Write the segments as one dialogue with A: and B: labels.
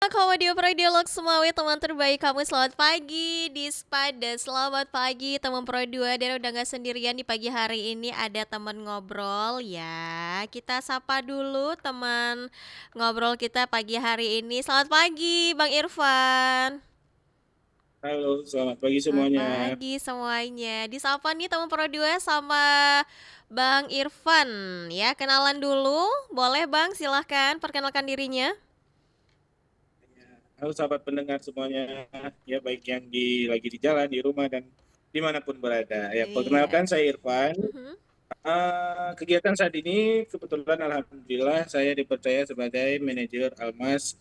A: Komedio Prodialog Semawi, teman terbaik kamu. Selamat pagi Dispada, selamat pagi teman Pro 2. Dan udah gak sendirian di pagi hari ini, ada teman ngobrol ya. Kita sapa dulu teman ngobrol kita pagi hari ini. Selamat pagi Bang Irfan.
B: Halo, selamat pagi
A: Selamat
B: semuanya.
A: pagi semuanya. Disapa nih teman Pro 2 sama Bang Irfan ya. Kenalan dulu, boleh Bang, silahkan perkenalkan dirinya.
B: Halo sahabat pendengar semuanya, ya baik yang lagi di jalan, di rumah dan dimanapun berada. Ya,
A: Iya.
B: perkenalkan saya Irfan.
A: Mhm.
B: Kegiatan saat ini kebetulan alhamdulillah saya dipercaya sebagai manajer Almas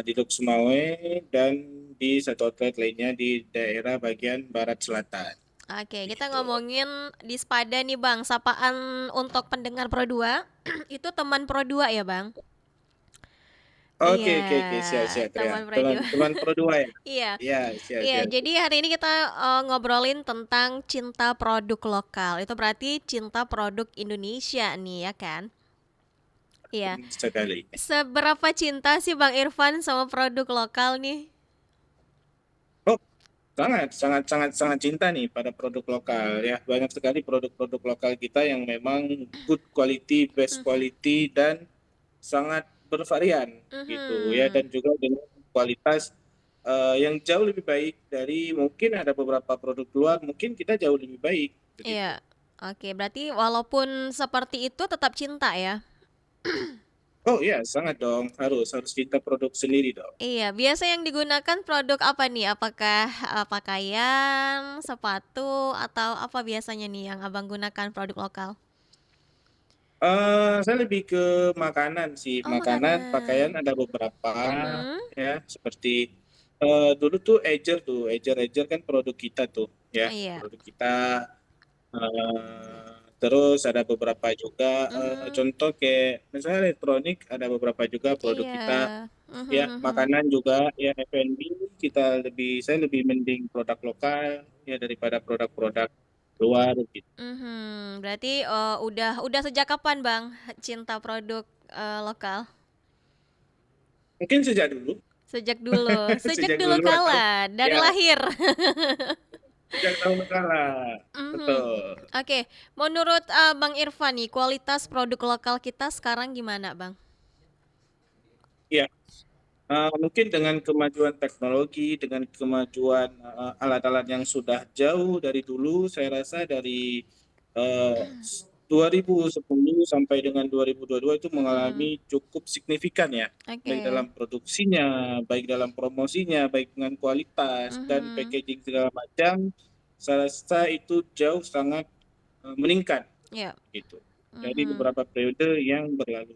B: di Lok Sumawe dan di satu outlet lainnya di daerah bagian barat selatan.
A: Oke, kita
B: Begitu.
A: ngomongin di Spada nih Bang. Sapaan untuk pendengar Pro 2. Itu teman Pro 2 ya Bang?
B: Oke,
A: Iya,
B: oke, oke, siap, siap, ya.
A: teman Pro
B: Teman,
A: 2.
B: teman Pro 2 ya.
A: Iya.
B: Iya, siap,
A: Iya,
B: siap.
A: jadi hari ini kita ngobrolin tentang cinta produk lokal. Itu berarti cinta produk Indonesia nih ya kan? Iya.
B: Sekali.
A: Seberapa cinta sih Bang Irfan sama produk lokal nih?
B: Oh, sangat, sangat, sangat, sangat cinta nih pada produk lokal ya. Banyak sekali produk-produk lokal kita yang memang good quality, best
A: Mhm.
B: quality dan sangat bervarian gitu ya, dan
A: Mhm.
B: juga dengan kualitas yang jauh lebih baik dari mungkin ada beberapa produk luar, mungkin kita jauh lebih baik begitu.
A: Iya. Oke, berarti walaupun seperti itu tetap cinta ya?
B: Oh iya, sangat dong, harus harus cinta produk sendiri dong.
A: Iya, biasa yang digunakan produk apa nih? Apakah pakaian, sepatu, atau apa biasanya nih yang Abang gunakan produk lokal?
B: Saya lebih ke makanan sih,
A: Oh,
B: makanan, pakaian
A: makanan.
B: ada beberapa
A: Mhm.
B: ya, seperti dulu tuh Ejer kan produk kita tuh ya,
A: Iya.
B: produk kita. Terus ada beberapa juga
A: Mhm.
B: contoh kayak misalnya elektronik, ada beberapa juga produk
A: Iya.
B: kita
A: Mhm,
B: ya,
A: mhm.
B: makanan juga ya, F&B saya lebih mending produk lokal ya daripada produk-produk luar gitu.
A: Mhm. Berarti udah sejak kapan Bang cinta produk lokal?
B: Mungkin sejak dulu,
A: Sejak dulu. Sejak
B: sejak
A: dulu
B: dulu atau
A: kala dari
B: ya
A: lahir.
B: sejak tahun kala,
A: Mhm.
B: betul.
A: Oke, menurut Bang Irfan nih, kualitas produk lokal kita sekarang gimana, Bang?
B: Ya, mungkin dengan kemajuan teknologi, dengan kemajuan alat-alat yang sudah jauh dari dulu, saya rasa dari eh, 2010 sampai dengan 2022 itu
A: Mhm.
B: mengalami cukup signifikan ya, baik
A: Oke.
B: dalam produksinya, baik dalam promosinya, baik dengan kualitas dan
A: Mhm.
B: packaging segala macam, saya rasa itu jauh sangat meningkat
A: Ya.
B: gitu dari
A: Mhm.
B: beberapa periode yang berlalu.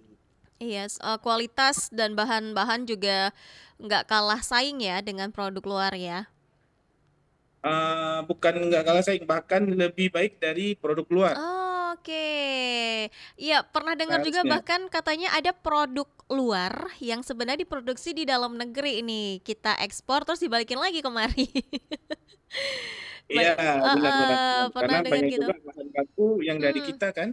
A: Iya, kualitas dan bahan-bahan juga nggak kalah saing ya dengan produk luar ya.
B: Bukan nggak kalah saing, bahkan lebih baik dari produk luar
A: Oke. Iya, pernah dengar juga
B: harusnya.
A: bahkan katanya ada produk luar yang sebenarnya diproduksi di dalam negeri ini. Kita ekspor terus dibalikin lagi kemari.
B: Iya, benar-benar.
A: Pernah
B: Karena
A: dengar
B: banyak juga
A: gitu.
B: bahan baku yang dari
A: Hmm.
B: kita kan.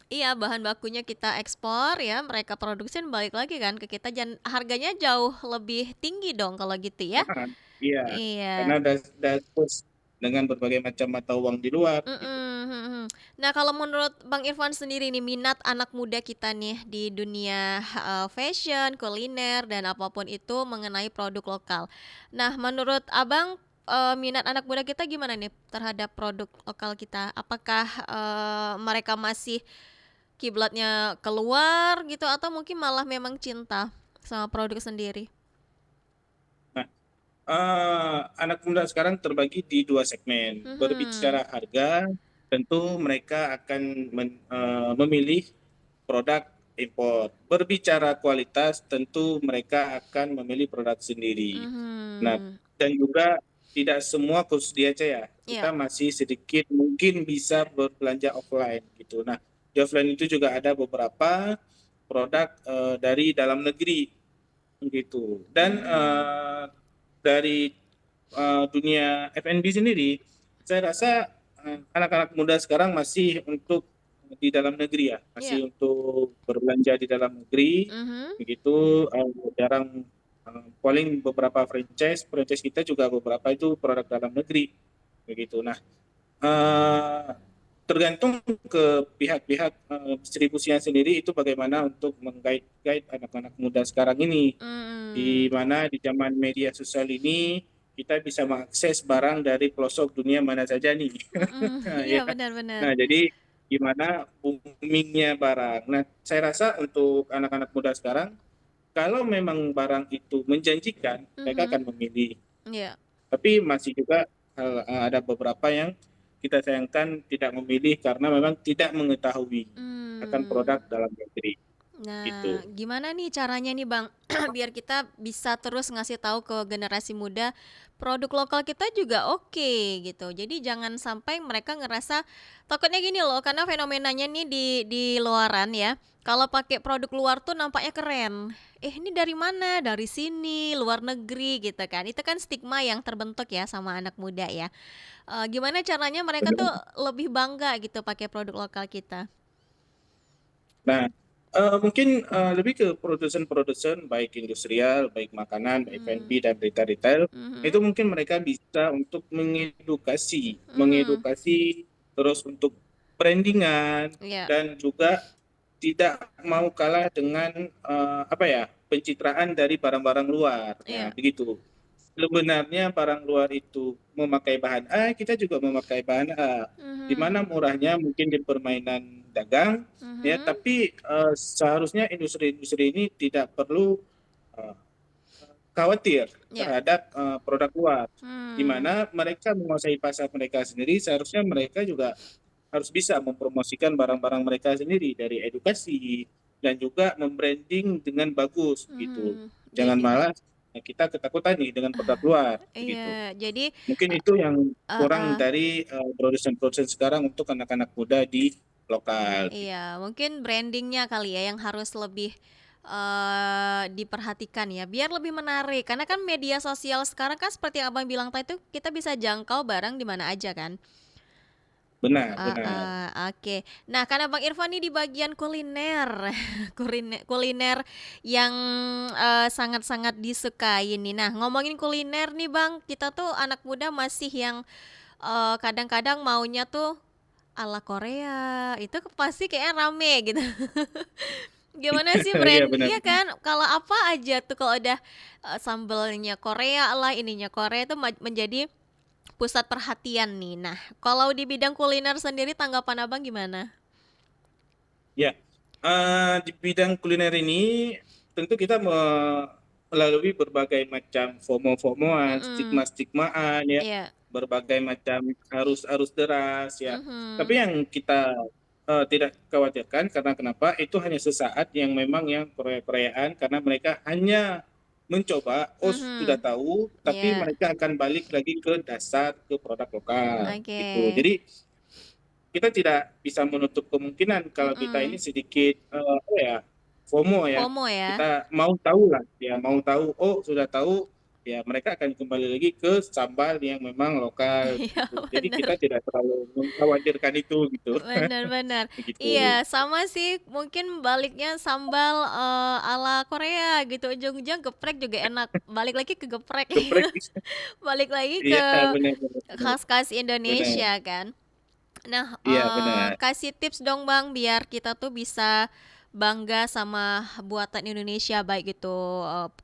A: Iya, bahan bakunya kita ekspor ya, mereka produksi dan balik lagi kan ke kita dan harganya jauh lebih tinggi dong kalau gitu ya.
B: Mahal. Iya, karena
A: Iya.
B: udah terus dengan berbagai macam mata uang di luar gitu.
A: Mhm, mhm. Nah, kalau menurut Bang Irfan sendiri nih, minat anak muda kita nih di dunia fashion, kuliner, dan apapun itu mengenai produk lokal. Nah, menurut Abang, minat anak muda kita gimana nih terhadap produk lokal kita? Apakah mereka masih kiblatnya keluar gitu atau mungkin malah memang cinta sama produk sendiri?
B: Nah, anak muda sekarang terbagi di dua segmen.
A: Mhm.
B: Berbicara harga, tentu mereka akan memilih produk impor. Berbicara kualitas, tentu mereka akan memilih produk sendiri. Nah,
A: Mhm.
B: dan juga tidak semua khusus di Aceh ya.
A: Iya.
B: Kita masih sedikit mungkin bisa berbelanja offline gitu. Nah, di offline itu juga ada beberapa produk dari dalam negeri gitu. Dan
A: Mhm.
B: dari dunia F&B sendiri, saya rasa anak-anak muda sekarang masih untuk di dalam negeri ya,
A: Iya.
B: masih untuk berbelanja di dalam negeri,
A: Mhm.
B: begitu jarang. Paling beberapa franchise kita juga beberapa itu produk dalam negeri, begitu. Nah, eh, tergantung ke pihak-pihak distribusinya sendiri itu bagaimana untuk menggait anak-anak muda sekarang ini, di
A: Mhm.
B: mana di zaman media sosial ini kita bisa mengakses barang dari pelosok dunia mana saja nih.
A: Mhm. Iya,
B: Ya.
A: benar benar.
B: Nah, jadi gimana boomingnya barang. Nah, saya rasa untuk anak-anak muda sekarang, kalau memang barang itu menjanjikan, mereka
A: Mhm.
B: akan memilih.
A: Iya.
B: Tapi masih juga ada beberapa yang kita sayangkan tidak memilih karena memang tidak mengetahui akan produk
A: Mmm.
B: dalam negeri,
A: Nah,
B: gitu.
A: gimana nih caranya nih Bang, biar kita bisa terus ngasih tahu ke generasi muda, produk lokal kita juga oke gitu. Jadi jangan sampai mereka ngerasa takutnya gini loh, karena fenomenanya nih di luaran ya, kalau pakai produk luar tuh nampaknya keren. Ini dari mana? Dari sini, luar negeri gitu kan. Itu kan stigma yang terbentuk ya sama anak muda ya. Gimana caranya mereka tuh lebih bangga gitu pakai produk lokal kita?
B: Nah, mungkin lebih ke produsen-produsen baik industrial, baik makanan, baik F&B
A: Mmm.
B: dan retail-retail, itu
A: Mhm.
B: mungkin mereka bisa untuk mengedukasi,
A: Mhm.
B: terus untuk brandingan
A: Iya.
B: dan juga tidak mau kalah dengan apa ya, pencitraan dari barang-barang luar. Nah,
A: Iya.
B: begitu. Sebenarnya barang luar itu memakai bahan A, kita juga memakai bahan A. Di
A: Mhm.
B: mana murahnya mungkin di permainan dagang, ya,
A: Mhm.
B: tapi seharusnya industri-industri ini tidak perlu eh, khawatir
A: Iya.
B: terhadap produk luar. Di
A: Mmm.
B: mana mereka menguasai pasar mereka sendiri, seharusnya mereka juga harus bisa mempromosikan barang-barang mereka sendiri dari edukasi dan juga membranding dengan bagus begitu.
A: Mhm.
B: Jangan
A: Jadi
B: malah kita ketakutan nih dengan produk luar begitu.
A: iya, jadi
B: Mungkin itu yang kurang
A: heeh,
B: dari produsen-produsen sekarang untuk anak-anak muda di lokal gitu.
A: iya, mungkin branding-nya kali ya yang harus lebih, diperhatikan ya, biar lebih menarik. Karena kan media sosial sekarang kan seperti yang Abang bilang tadi tuh, kita bisa jangkau barang di mana aja kan.
B: Benar, benar.
A: Heeh, oke. Nah, karena Bang Irfan nih di bagian kuliner, kuliner yang, sangat-sangat disukai nih. Nah, ngomongin kuliner nih Bang, kita tuh anak muda masih yang, kadang-kadang maunya tuh ala Korea, itu pasti kayaknya rame gitu. Gimana sih
B: Iya benar.
A: iya kan, kalau apa aja tuh kalau udah, sambelnya Korea lah, ininya Korea itu menjadi pusat perhatian nih. Nah, kalau di bidang kuliner sendiri tanggapan Abang gimana?
B: Ya, di bidang kuliner ini tentu kita melalui berbagai macam FOMO-FOMOan,
A: Mhm,
B: stigma-stigmaan ya,
A: iya.
B: berbagai macam arus-arus deras ya. Tapi
A: Mhm,
B: yang kita tidak khawatirkan karena kenapa? Itu hanya sesaat yang memang yang Korea-Koreaan karena mereka hanya mencoba, oh sudah
A: mhm,
B: tahu, tapi
A: iya,
B: mereka akan balik lagi ke dasar ke produk lokal
A: oke.
B: gitu. Jadi kita tidak bisa menutup kemungkinan kalau kita ini
A: Mhm,
B: sedikit apa ya, FOMO ya.
A: FOMO ya?
B: Kita mau tahu lah, ya mau tahu, oh sudah tahu, ya mereka akan kembali lagi ke sambal yang memang lokal
A: Iya,
B: gitu. Jadi
A: bener.
B: kita tidak terlalu mengkhawatirkan itu gitu.
A: Bener bener.
B: Begitu.
A: Iya, sama sih mungkin baliknya sambal, ala Korea gitu, ujung-ujung geprek juga enak, balik lagi ke geprek,
B: Geprek.
A: balik lagi
B: Iya,
A: ke
B: benar benar benar.
A: khas-khas
B: Benar.
A: Indonesia kan. Nah,
B: Iya, benar.
A: kasih tips dong Bang, biar kita tuh bisa bangga sama buatan Indonesia, baik itu,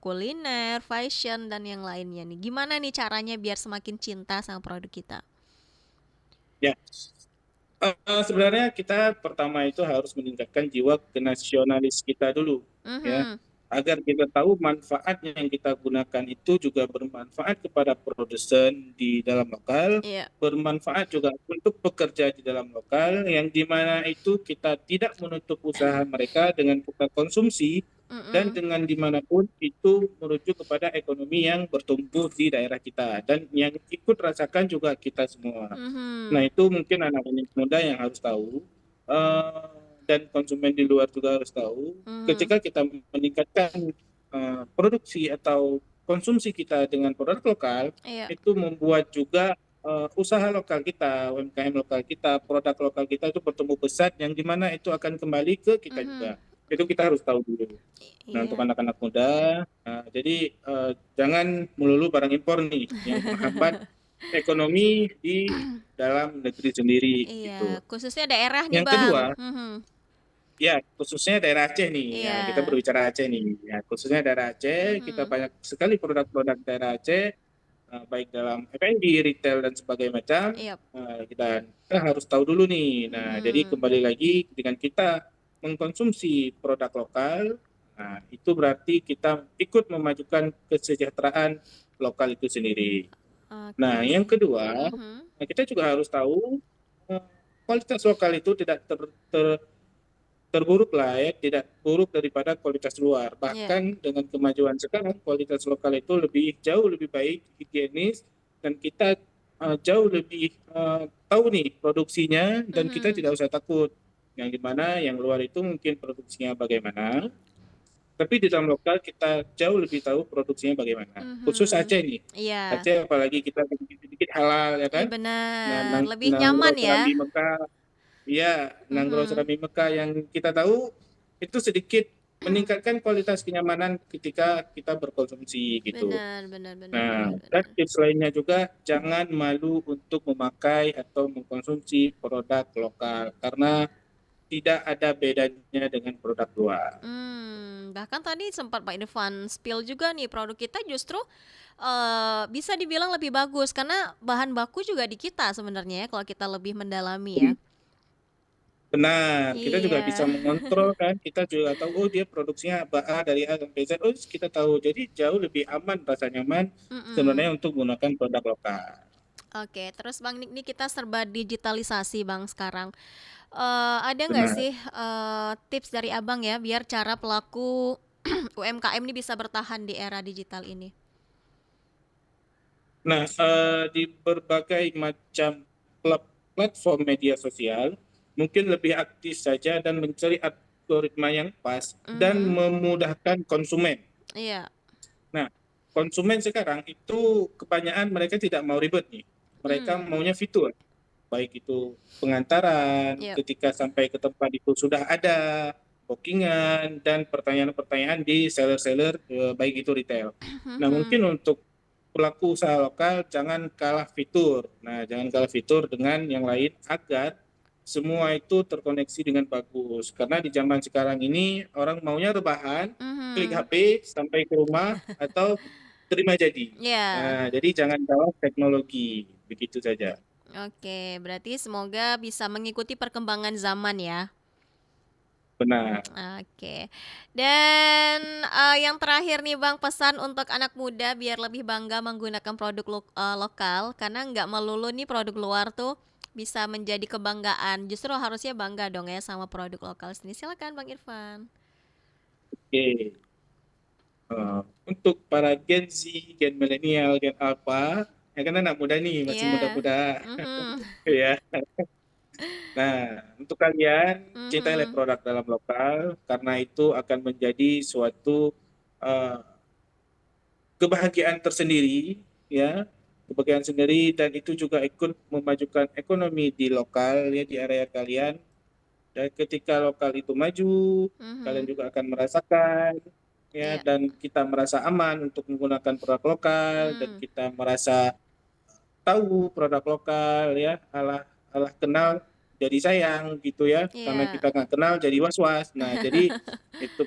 A: kuliner, fashion, dan yang lainnya nih. Gimana nih caranya biar semakin cinta sama produk kita?
B: Ya, sebenarnya kita pertama itu harus meningkatkan jiwa kenasionalis kita dulu, ya,
A: Mhm,
B: agar kita tahu manfaat yang kita gunakan itu juga bermanfaat kepada produsen di dalam lokal,
A: iya,
B: bermanfaat juga untuk pekerja di dalam lokal, yang dimana itu kita tidak menutup usaha mereka dengan kita konsumsi, dan
A: mhm,
B: dengan dimanapun itu merujuk kepada ekonomi yang bertumbuh di daerah kita, dan yang ikut rasakan juga kita semua. Nah,
A: mhm,
B: itu mungkin anak-anak muda yang harus tahu, eh, dan konsumen di luar juga harus tahu,
A: mhm,
B: ketika kita meningkatkan produksi atau konsumsi kita dengan produk lokal,
A: iya,
B: itu membuat juga usaha lokal kita, UMKM lokal kita, produk lokal kita itu bertumbuh pesat, yang dimana itu akan kembali ke kita
A: mhm,
B: juga. Itu kita harus tahu dulu. Nah, untuk
A: Iya.
B: anak-anak muda, jadi jangan melulu barang impor nih yang menghambat ekonomi di dalam negeri sendiri gitu.
A: Iya, khususnya daerah nih,
B: Yang
A: Bang.
B: kedua,
A: Mhm.
B: ya khususnya daerah Aceh nih. Ya, kita
A: Iya.
B: berbicara Aceh nih. Ya, khususnya daerah Aceh, kita
A: Mhm.
B: banyak sekali produk-produk daerah Aceh, baik dalam F&B, retail dan sebagainya macam.
A: Iyap.
B: Kita harus tahu dulu nih. Nah, jadi
A: Mhm.
B: kembali lagi dengan kita mengkonsumsi produk lokal, nah itu berarti kita ikut memajukan kesejahteraan lokal itu sendiri. Nah, yang
A: Oke.
B: kedua,
A: Mhm.
B: kita juga harus tahu eh, kualitas lokal itu tidak terburuk lah ya, tidak buruk daripada kualitas luar.
A: Iya.
B: Bahkan dengan kemajuan sekarang, kualitas lokal itu jauh lebih baik, higienis, dan kita jauh lebih tahu nih produksinya, dan kita
A: Mhm.
B: tidak usah takut. Yang dimana yang luar itu mungkin produksinya bagaimana, tapi di dalam lokal kita jauh lebih tahu produksinya bagaimana. Khusus
A: Mhm.
B: Aceh nih,
A: Iya.
B: Aceh apalagi kita sedikit halal ya
A: Ih,
B: kan. Nah,
A: benar, lebih nyaman
B: Nanggro
A: ya?
B: Serambi Mekah, iya, Nanggro
A: Mhm.
B: Serambi Mekah yang kita tahu itu sedikit meningkatkan kualitas kenyamanan ketika kita berkonsumsi gitu.
A: Benar benar benar
B: Nah,
A: benar
B: dan
A: benar.
B: tips lainnya juga jangan malu untuk memakai atau mengkonsumsi produk lokal karena tidak ada bedanya dengan produk luar.
A: Bahkan tadi sempat Pak Irfan spill juga nih, produk kita justru, bisa dibilang lebih bagus karena bahan baku juga di kita sebenarnya ya, kalau kita lebih mendalami ya.
B: Benar, kita juga
A: Iya.
B: bisa mengontrol kan, kita juga tahu, oh dia produksinya A dari A sampai Z, oh kita tahu. Jadi jauh lebih aman, rasa nyaman
A: Mhm.
B: sebenarnya untuk menggunakan produk lokal.
A: Oke, terus Bang, ini kita serba digitalisasi Bang sekarang. Ada nggak
B: Benar.
A: sih, tips dari Abang ya, biar cara pelaku UMKM ini bisa bertahan di era digital ini?
B: Nah, di berbagai macam platform media sosial, mungkin lebih aktif saja dan mencari algoritma yang pas dan
A: Mhm.
B: memudahkan konsumen.
A: Iya.
B: Nah, konsumen sekarang itu kebanyakan mereka tidak mau ribet nih. Mereka
A: Mmm.
B: maunya fitur, baik itu pengantaran,
A: Iya.
B: ketika sampai ke tempat itu sudah ada bookingan dan pertanyaan-pertanyaan di seller-seller, baik itu retail. Nah,
A: Mhm.
B: mungkin untuk pelaku usaha lokal jangan kalah fitur. Nah, jangan kalah fitur dengan yang lain agar semua itu terkoneksi dengan bagus. Karena di zaman sekarang ini orang maunya rebahan, klik
A: Mhm.
B: HP sampai ke rumah atau terima jadi.
A: Iya.
B: Nah, jadi jangan kalah teknologi, begitu saja.
A: Oke, berarti semoga bisa mengikuti perkembangan zaman ya.
B: Benar.
A: Oke. Dan, yang terakhir nih Bang, pesan untuk anak muda biar lebih bangga menggunakan produk lokal, karena nggak melulu nih produk luar tuh bisa menjadi kebanggaan, justru harusnya bangga dong ya sama produk lokal sendiri. Silakan Bang Irfan.
B: Oke. Untuk para Gen Z, Gen milenial, Gen Alpha, ya kan anak muda nih, masih
A: Iya.
B: muda-muda.
A: Mhm.
B: Ya. Nah, untuk kalian cintailah
A: Mhm.
B: produk dalam lokal karena itu akan menjadi suatu eh, kebahagiaan tersendiri, ya, kebahagiaan sendiri, dan itu juga ikut memajukan ekonomi di lokal ya, di area kalian. Dan ketika lokal itu maju, kalian
A: Mhm.
B: juga akan merasakan ya,
A: Iya.
B: dan kita merasa aman untuk menggunakan produk lokal, dan
A: Mmm.
B: kita merasa tahu produk lokal ya, alah alah kenal jadi sayang gitu ya, karena
A: Iya.
B: kita nggak kenal jadi was-was. Nah, jadi itu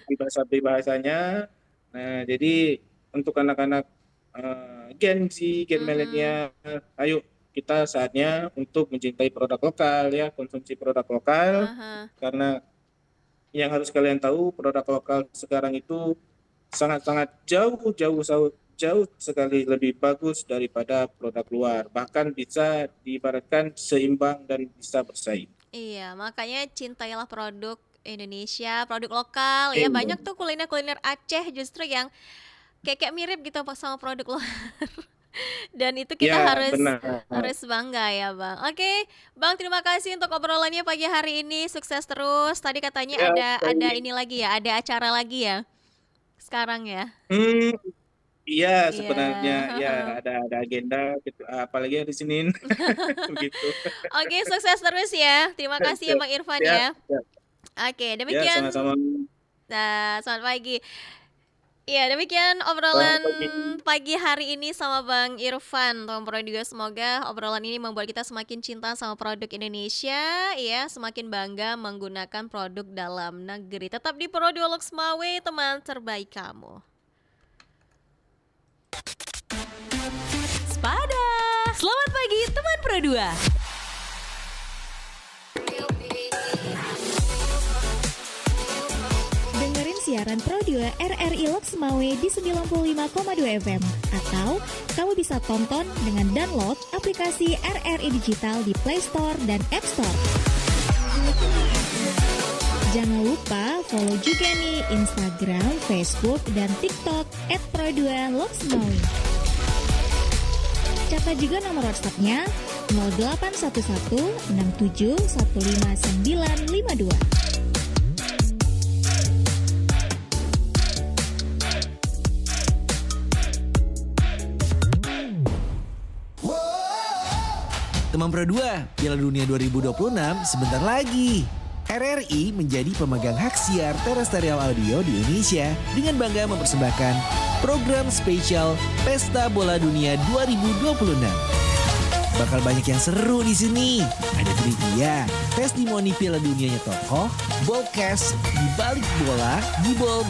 B: peribahasanya. Nah, jadi untuk anak-anak Gen Z, Gen
A: Mhm.
B: milenial, ayo kita saatnya untuk mencintai produk lokal ya, konsumsi produk lokal,
A: Ah.
B: karena yang harus kalian tahu produk lokal sekarang itu sangat-sangat jauh sekali lebih bagus daripada produk luar. Bahkan bisa diibaratkan seimbang dan bisa bersaing.
A: Iya, makanya cintailah produk Indonesia, produk lokal ya.
B: Iya,
A: Banyak tuh kuliner-kuliner Aceh justru yang kayak mirip gitu pas sama produk luar. Dan itu kita
B: ya
A: harus
B: benar.
A: harus bangga ya, Bang. Oke, Bang, terima kasih untuk obrolannya pagi hari ini. Sukses terus. Tadi katanya
B: Ya,
A: ada
B: baik.
A: ini lagi ya, ada acara lagi ya sekarang ya.
B: Hmm, iya
A: Iya,
B: sebenarnya ya
A: heeh.
B: ada agenda gitu, apalagi hari Senin begitu.
A: Oke, sukses terus ya. Terima kasih ya
B: Siap,
A: Bang Irfan
B: siap,
A: ya.
B: siap.
A: Oke,
B: Ya,
A: demikian
B: sama-sama.
A: Nah, selamat pagi. Iya, demikian
B: Selamat
A: obrolan
B: pagi.
A: pagi hari ini sama Bang Irfan, Tom Pro juga semoga obrolan ini membuat kita semakin cinta sama produk Indonesia, ya, semakin bangga menggunakan produk dalam negeri. Tetap di Prodialog Semawe, teman terbaik kamu.
C: Spada. Selamat pagi teman Pro 2.
D: Dengerin siaran Pro 2 RRI Loks Memawe di 95,2 FM. Atau kamu bisa tonton dengan download aplikasi RRI Digital di Play Store dan App Store. Jangan lupa follow juga nih Instagram, Facebook, dan TikTok @pro2loksmawe. Catat juga nomor WhatsApp-nya 0811 67 15952.
E: Teman Pro 2, Piala Dunia 2026 sebentar lagi. RRI menjadi pemegang hak siar terestrial audio di Indonesia dengan bangga mempersembahkan program spesial Pesta Bola Dunia 2026. Bakal banyak yang seru di sini. Ada trivia, testimoni Piala Dunianya tokoh, ballcast, di balik bola, di ball